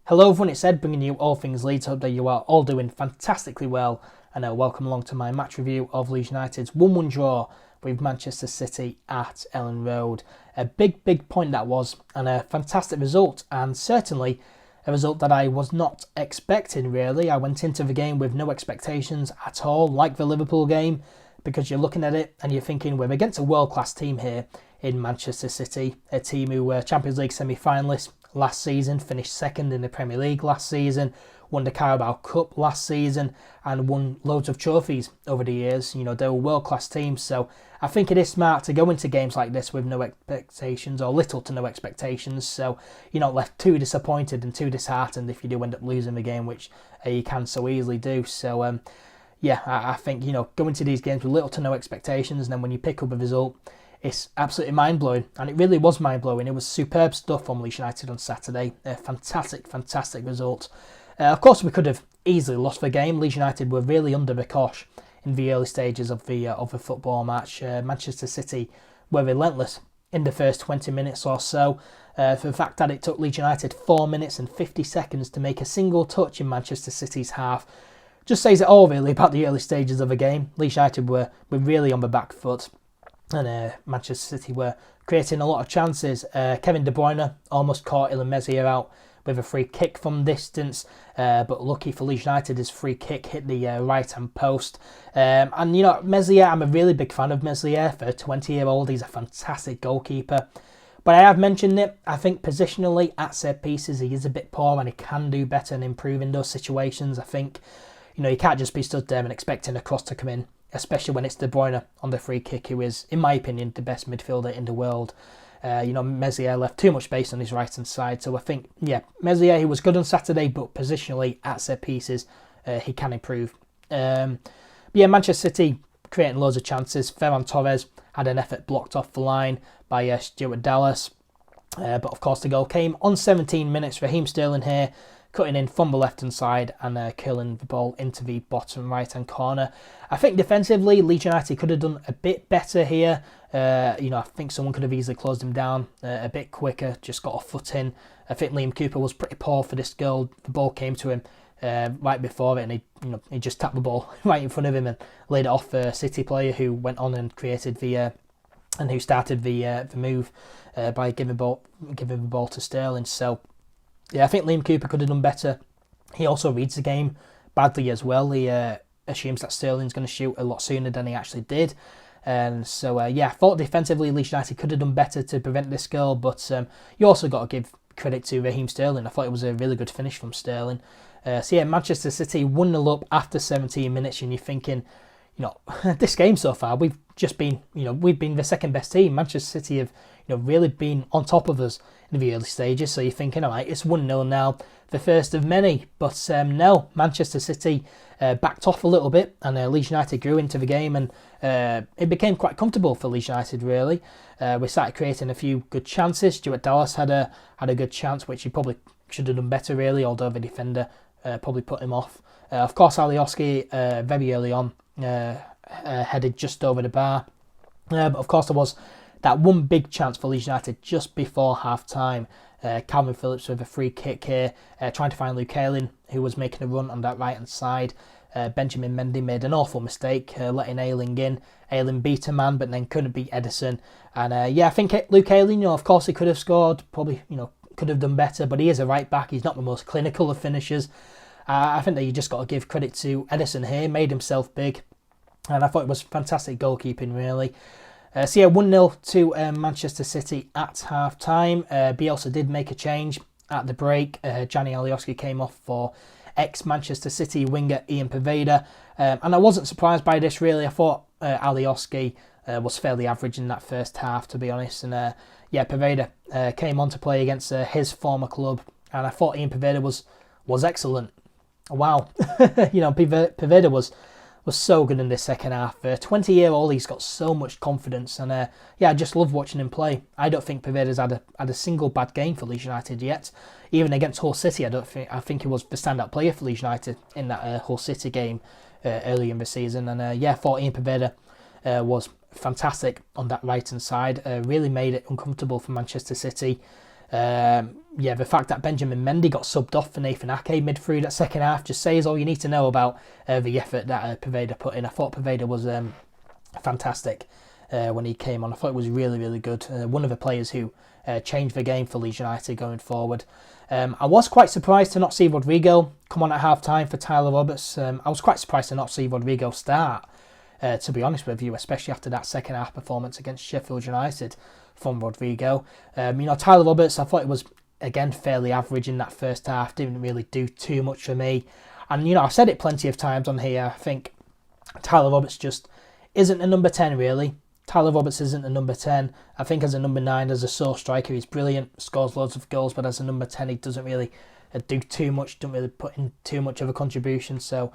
Hello everyone, it's Ed bringing you all things Leeds. Hope that you are all doing fantastically well, and welcome along to my match review of Leeds United's 1-1 draw with Manchester City at Elland Road. A big point that was, and a fantastic result, and certainly a result that I was not expecting really. I went into the game with no expectations at all, like the Liverpool game, because you're looking at it and you're thinking we're against a world-class team here in Manchester City, a team who were Champions League semi-finalists last season, finished second in the Premier League last season, won the Carabao Cup last season, and won loads of trophies over the years. You know, they're a world-class team, so I think it is smart to go into games like this with no expectations, or little to no expectations, so you're not left too disappointed and too disheartened if you do end up losing the game, which you can so easily do. So yeah, I think, you know, go into these games with little to no expectations, and then when you pick up a result, it's absolutely mind-blowing, and it really was mind-blowing. It was superb stuff from Leeds United on Saturday. A fantastic result. Of course, we could have easily lost the game. Leeds United were really under the cosh in the early stages of the football match. Manchester City were relentless in the first 20 minutes or so. For the fact that it took Leeds United 4 minutes and 50 seconds to make a single touch in Manchester City's half, just says it all really about the early stages of the game. Leeds United were really on the back foot. And Manchester City were creating a lot of chances. Kevin De Bruyne almost caught NkGhTg out with a free kick from distance, but lucky for Leeds United, his free kick hit the right-hand post. And you know, NkGhTg, I'm a really big fan of NkGhTg. For a 20-year-old, he's a fantastic goalkeeper. But I have mentioned it, I think positionally at set pieces he is a bit poor, and he can do better and improve in those situations. I think, you know, you can't just be stood there and expecting a cross to come in, especially when it's De Bruyne on the free kick, who is, in my opinion, the best midfielder in the world. You know, NkGhTg left too much space on his right-hand side, so I think, yeah, NkGhTg, he was good on Saturday, but positionally at set pieces, he can improve. But yeah, Manchester City creating loads of chances. Ferran Torres had an effort blocked off the line by Stuart Dallas, but of course the goal came on 17 minutes. Raheem Sterling here, cutting in from the left-hand side and curling the ball into the bottom right-hand corner. I think defensively, Leeds United could have done a bit better here. You know, I think someone could have easily closed him down a bit quicker, just got a foot in. I think Liam Cooper was pretty poor for this goal. The ball came to him right before it, and he just tapped the ball right in front of him and laid it off a City player who went on and created the and who started the move by giving the ball to Sterling. So yeah, I think Liam Cooper could have done better. He also reads the game badly as well. He assumes that Sterling's going to shoot a lot sooner than he actually did. And so, yeah, I thought defensively Leeds United could have done better to prevent this goal, but you also got to give credit to Raheem Sterling. I thought it was a really good finish from Sterling. So yeah, Manchester City 1-0 up after 17 minutes, and you're thinking, you know, this game so far, we've been the second best team. Manchester City have, you know, really been on top of us in the early stages. So you're thinking, all right, it's 1-0 now, the first of many. But no, Manchester City backed off a little bit, and Leeds United grew into the game, and it became quite comfortable for Leeds United, really. We started creating a few good chances. Stuart Dallas had a good chance, which he probably should have done better, really, although the defender probably put him off. Of course, ALAW very early on headed just over the bar. But of course, there was that one big chance for Leeds United just before half-time. Calvin Phillips with a free kick here, trying to find Luke Ayling, who was making a run on that right-hand side. Benjamin Mendy made an awful mistake, letting Ayling in. Ayling beat a man, but then couldn't beat Ederson. And yeah, I think Luke Ayling, you know, of course he could have scored, probably, you know, could have done better, but he is a right-back. He's not the most clinical of finishers. I think that you just got to give credit to Ederson here, made himself big. And I thought it was fantastic goalkeeping, really. So yeah, 1-0 to Manchester City at half-time. Bielsa did make a change at the break. Gianni Alioski came off for ex-Manchester City winger Ian Poveda. And I wasn't surprised by this, really. I thought Alioski was fairly average in that first half, to be honest. And yeah, Poveda came on to play against his former club. And I thought Ian Poveda was excellent. Wow. You know, Poveda was so good in this second half. 20-year-old, he's got so much confidence, and yeah, I just love watching him play. I don't think Poveda's had a single bad game for Leeds United yet. Even against Hull City, I think he was the standout player for Leeds United in that Hull City game early in the season. And yeah, I thought Ian Poveda was fantastic on that right hand side. Really made it uncomfortable for Manchester City. Yeah, the fact that Benjamin Mendy got subbed off for Nathan Ake mid through that second half just says all you need to know about the effort that Poveda put in. I thought Poveda was fantastic when he came on. I thought it was really, really good. One of the players who changed the game for Leeds United going forward. I was quite surprised to not see Rodrigo come on at half-time for Tyler Roberts. I was quite surprised to not see Rodrigo start, to be honest with you, especially after that second half performance against Sheffield United from Rodrigo. Tyler Roberts, I thought it was, again, fairly average in that first half. Didn't really do too much for me. And, I've said it plenty of times on here. I think Tyler Roberts just isn't a number 10, really. Tyler Roberts isn't a number 10. I think as a number 9, as a sole striker, he's brilliant, scores loads of goals, but as a number 10, he doesn't really do too much, don't really put in too much of a contribution. So,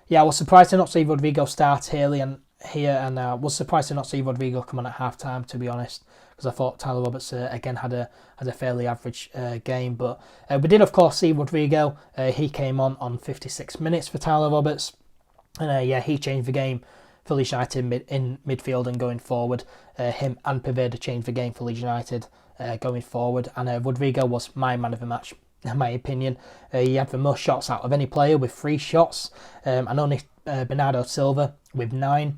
yeah, I was surprised to not see Rodrigo start here, and I was surprised to not see Rodrigo come on at half-time, to be honest, because I thought Tyler Roberts, again, had a fairly average game. But we did, of course, see Rodrigo. He came on 56 minutes for Tyler Roberts, and, he changed the game for Leeds United in midfield and going forward. Him and Poveda changed the game for Leeds United going forward. And Rodrigo was my man of the match, in my opinion. He had the most shots out of any player with 3 shots. And only Bernardo Silva with 9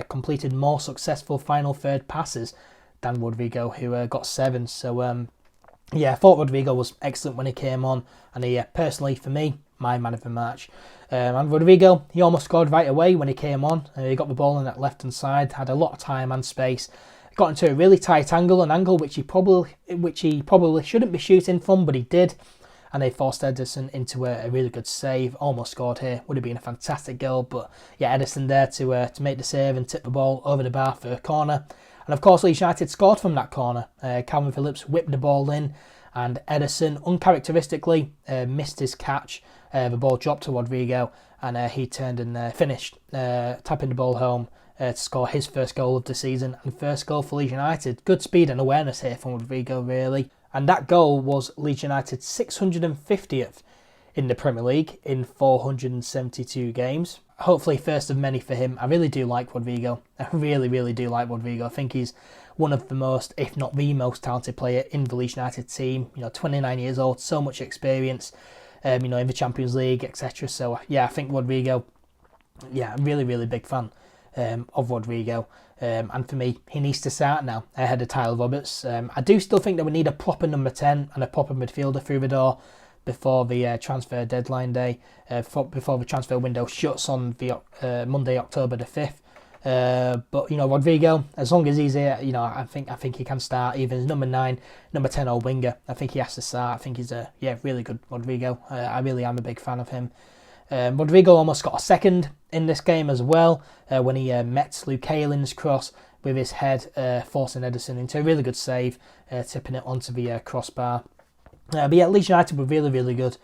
completed more successful final third passes than Rodrigo, who got 7. So, I thought Rodrigo was excellent when he came on. And personally, for me, my man of the match. And Rodrigo, he almost scored right away when he came on. He got the ball on that left-hand side, had a lot of time and space. Got into a really tight angle, an angle which he probably shouldn't be shooting from, but he did. And they forced Ederson into a really good save. Almost scored here. Would have been a fantastic goal, but yeah, Ederson there to make the save and tip the ball over the bar for a corner. And of course, Leeds United scored from that corner. Calvin Phillips whipped the ball in, and Ederson uncharacteristically missed his catch. The ball dropped to Rodrigo, and he turned and finished, tapping the ball home to score his first goal of the season and first goal for Leeds United. Good speed and awareness here from Rodrigo, really. And that goal was Leeds United's 650th in the Premier League in 472 games. Hopefully first of many for him. I really do like Rodrigo. I really, really do like Rodrigo. I think he's one of the most, if not the most talented player in the Leeds United team. 29 years old, so much experience, in the Champions League, etc. So, I think Rodrigo, I'm really, really big fan of Rodrigo. And for me, he needs to start now ahead of Tyler Roberts. I do still think that we need a proper number 10 and a proper midfielder through the door before the transfer deadline day, before the transfer window shuts on the Monday, October the 5th. But Rodrigo, as long as he's here, I think he can start either as number 9, number 10 or winger. I think he has to start. I think he's really good, Rodrigo. I really am a big fan of him. Rodrigo almost got a second in this game as well when he met Luke Aylin's cross with his head, forcing Ederson into a really good save, tipping it onto the crossbar. Leeds United were really, really good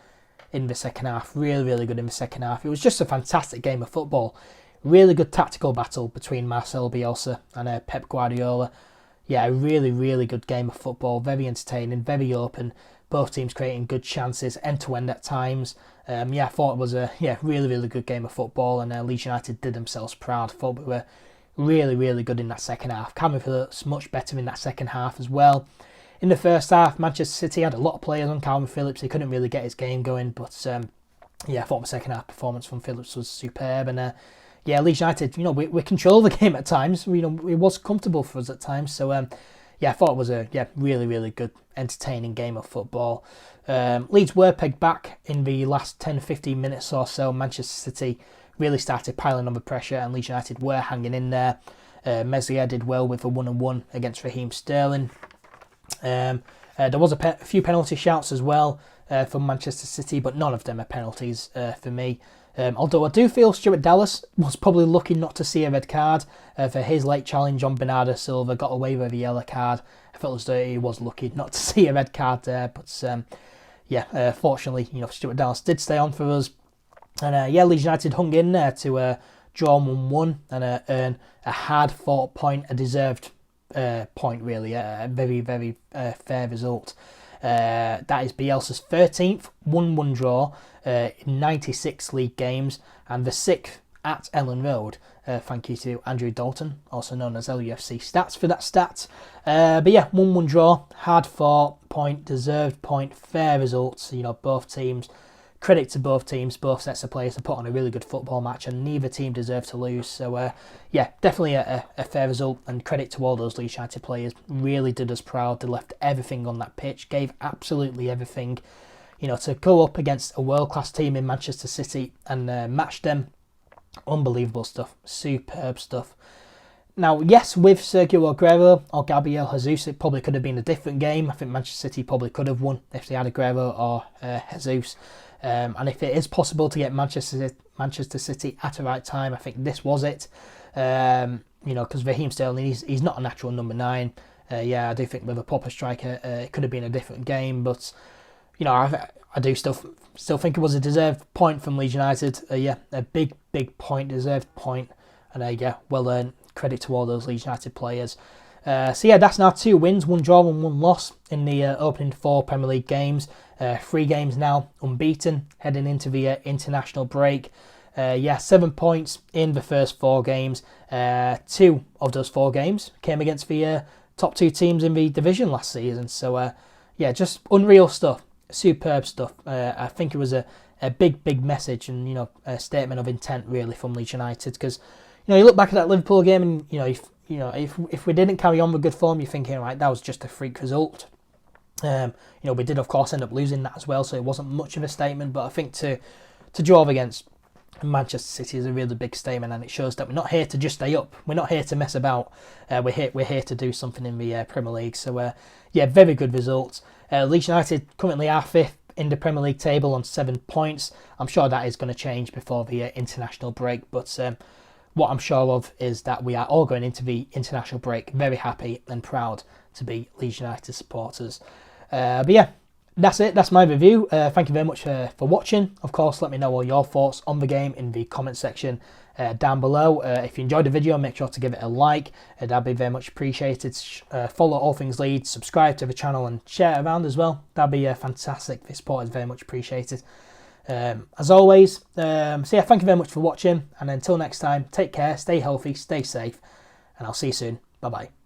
in the second half. Really, really good in the second half. It was just a fantastic game of football. Really good tactical battle between Marcelo Bielsa and Pep Guardiola. A really, really good game of football. Very entertaining, very open. Both teams creating good chances, end-to-end at times. I thought it was a really, really good game of football, and Leeds United did themselves proud. I thought we were really, really good in that second half. Calvin Phillips much better in that second half as well. In the first half, Manchester City had a lot of players on Calvin Phillips. He couldn't really get his game going, but I thought the second half performance from Phillips was superb. And Leeds United, we control the game at times. It was comfortable for us at times. So I thought it was a really, really good, entertaining game of football. Leeds were pegged back in the last 10-15 minutes or so. Manchester City really started piling on the pressure, and Leeds United were hanging in there. Meslier did well with a 1-on-1 against Raheem Sterling. There was a few penalty shouts as well from Manchester City, but none of them are penalties for me. Although I do feel Stuart Dallas was probably lucky not to see a red card for his late challenge on Bernardo Silva, got away with a yellow card. I felt as though he was lucky not to see a red card there, but fortunately, Stuart Dallas did stay on for us. And Leeds United hung in there to draw 1-1 and earn a hard-fought point, a deserved point really, a very, very fair result. That is Bielsa's 13th 1-1 draw in 96 league games, and the 6th at Elland Road. Thank you to Andrew Dalton, also known as LUFC Stats, for that stat. But yeah, 1-1 draw, hard fought point, deserved point, fair results. You know, both teams, credit to both teams, both sets of players have put on a really good football match, and neither team deserved to lose. So yeah, definitely a fair result, and credit to all those Leeds United players. Really did us proud. They left everything on that pitch, gave absolutely everything. You know, to go up against a world-class team in Manchester City and match them. Unbelievable stuff, superb stuff. Now, yes, with Sergio Aguero or Gabriel Jesus, it probably could have been a different game. I think Manchester City probably could have won if they had Aguero or Jesus. And if it is possible to get Manchester City at the right time, I think this was it. You know, because Raheem Sterling, he's not a natural number 9. Yeah, I do think with a proper striker, it could have been a different game. But, you know, I do still think it was a deserved point from Leeds United. Yeah, a big point, deserved point. And yeah, well earned. Credit to all those Leeds United players. So yeah, that's now 2 wins, 1 draw and 1 loss in the opening 4 Premier League games. 3 games now unbeaten, heading into the international break. Yeah, 7 points in the first 4 games. 2 of those 4 games came against the top 2 teams in the division last season. So yeah, just unreal stuff, superb stuff. I think it was a big message and, you know, a statement of intent really from Leeds United, because, you know, you look back at that Liverpool game and, you know, if we didn't carry on with good form, you're thinking, right, that was just a freak result. You know, we did of course end up losing that as well, so it wasn't much of a statement. But I think to draw against Manchester City is a really big statement, and it shows that we're not here to just stay up. We're not here to mess about. We're here to do something in the Premier League. So yeah, very good results. Leeds United currently are 5th in the Premier League table on 7 points. I'm sure that is going to change before the international break, but what I'm sure of is that we are all going into the international break very happy and proud to be Leeds United supporters. But yeah, that's it. That's my review. Thank you very much for watching. Of course, let me know all your thoughts on the game in the comment section down below. If you enjoyed the video, make sure to give it a like. That'd be very much appreciated. Follow All Things Leeds, subscribe to the channel and share it around as well. That'd be fantastic. The support is very much appreciated. As always, so yeah, thank you very much for watching, and until next time, take care, stay healthy, stay safe, and I'll see you soon. Bye bye.